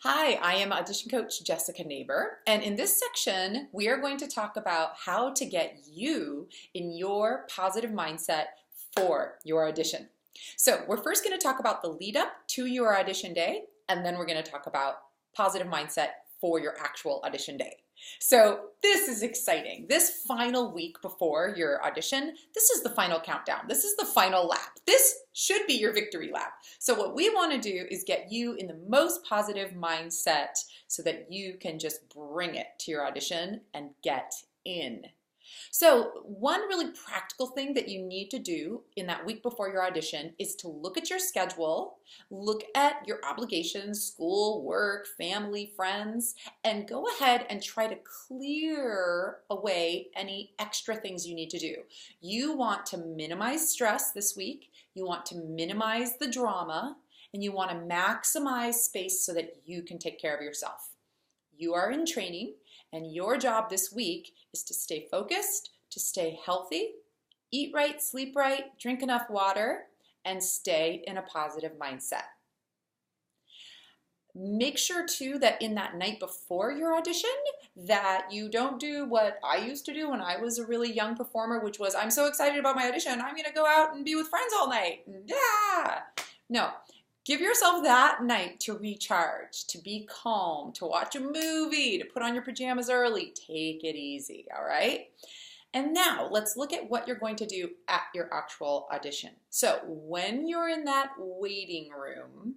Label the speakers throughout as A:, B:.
A: Hi, I am audition coach Jessica Neighbor, and in this section, we are going to talk about how to get you in your positive mindset for your audition. So, we're first going to talk about the lead up to your audition day, and then we're going to talk about positive mindset for your actual audition day. So this is exciting. This final week before your audition, this is the final countdown. This is the final lap. This should be your victory lap. So what we want to do is get you in the most positive mindset so that you can just bring it to your audition and get in. So one really practical thing that you need to do in that week before your audition is to look at your schedule, look at your obligations, school, work, family, friends, and go ahead and try to clear away any extra things you need to do. You want to minimize stress this week, you want to minimize the drama, and you want to maximize space so that you can take care of yourself. You are in training, and your job this week is to stay focused, to stay healthy, eat right, sleep right, drink enough water, and stay in a positive mindset. Make sure too that in that night before your audition that you don't do what I used to do when I was a really young performer, which was, I'm so excited about my audition, I'm gonna go out and be with friends all night. Yeah. No. Give yourself that night to recharge, to be calm, to watch a movie, to put on your pajamas early. Take it easy, all right? And now let's look at what you're going to do at your actual audition. So when you're in that waiting room,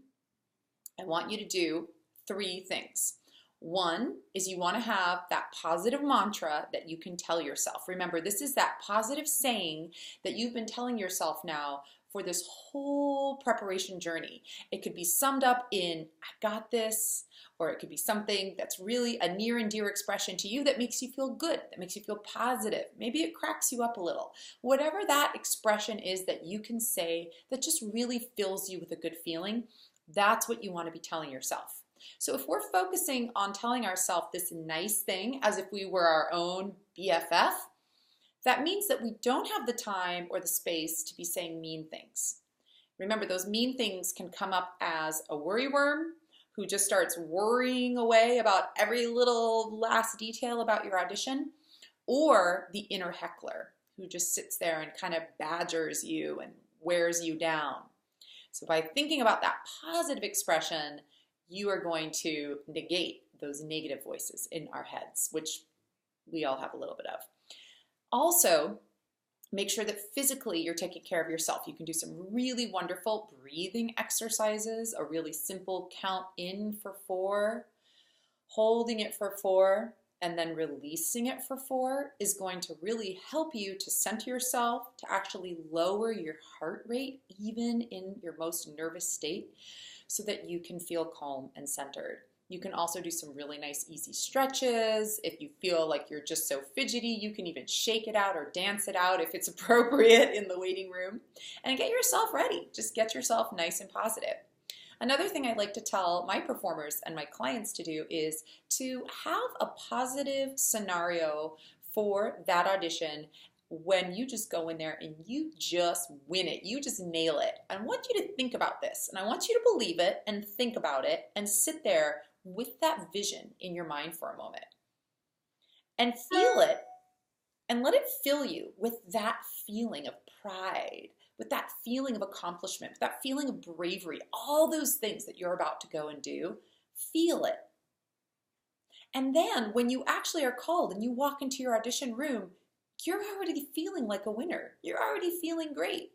A: I want you to do 3 things. One is you want to have that positive mantra that you can tell yourself. Remember, this is that positive saying that you've been telling yourself now for this whole preparation journey. It could be summed up in, I got this, or it could be something that's really a near and dear expression to you that makes you feel good, that makes you feel positive. Maybe it cracks you up a little. Whatever that expression is that you can say that just really fills you with a good feeling, that's what you want to be telling yourself. So if we're focusing on telling ourselves this nice thing as if we were our own BFF, that means that we don't have the time or the space to be saying mean things. Remember, those mean things can come up as a worrywurm who just starts worrying away about every little last detail about your audition, or the inner heckler who just sits there and kind of badgers you and wears you down. So by thinking about that positive expression, you are going to negate those negative voices in our heads, which we all have a little bit of. Also, make sure that physically you're taking care of yourself. You can do some really wonderful breathing exercises, a really simple count in for 4, holding it for 4, and then releasing it for 4 is going to really help you to center yourself, to actually lower your heart rate, even in your most nervous state, so that you can feel calm and centered. You can also do some really nice easy stretches. If you feel like you're just so fidgety, you can even shake it out or dance it out if it's appropriate in the waiting room. And get yourself ready. Just get yourself nice and positive. Another thing I like to tell my performers and my clients to do is to have a positive scenario for that audition when you just go in there and you just win it, you just nail it. I want you to think about this, and I want you to believe it and think about it and sit there with that vision in your mind for a moment and feel it and let it fill you with that feeling of pride, with that feeling of accomplishment, with that feeling of bravery, all those things that you're about to go and do. Feel it. And then when you actually are called and you walk into your audition room, you're already feeling like a winner. You're already feeling great.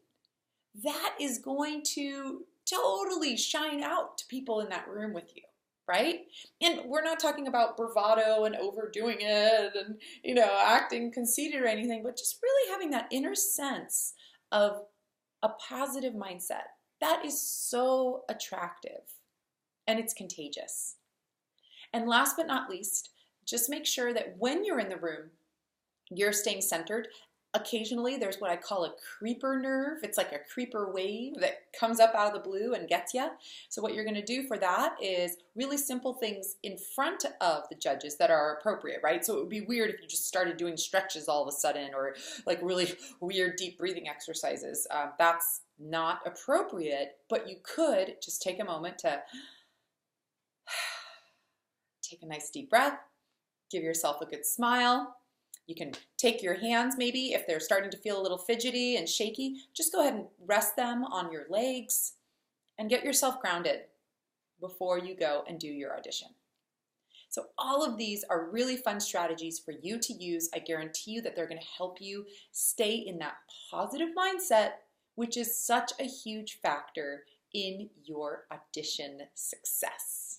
A: That is going to totally shine out to people in that room with you, right? And we're not talking about bravado and overdoing it and, acting conceited or anything, but just really having that inner sense of a positive mindset. That is so attractive and it's contagious. And last but not least, just make sure that when you're in the room, you're staying centered. Occasionally, there's what I call a creeper nerve. It's like a creeper wave that comes up out of the blue and gets you. So what you're going to do for that is really simple things in front of the judges that are appropriate, right? So it would be weird if you just started doing stretches all of a sudden or like really weird deep breathing exercises. That's not appropriate, but you could just take a moment to a nice deep breath. Give yourself a good smile. You can take your hands, maybe if they're starting to feel a little fidgety and shaky, just go ahead and rest them on your legs and get yourself grounded before you go and do your audition. So all of these are really fun strategies for you to use. I guarantee you that they're going to help you stay in that positive mindset, which is such a huge factor in your audition success.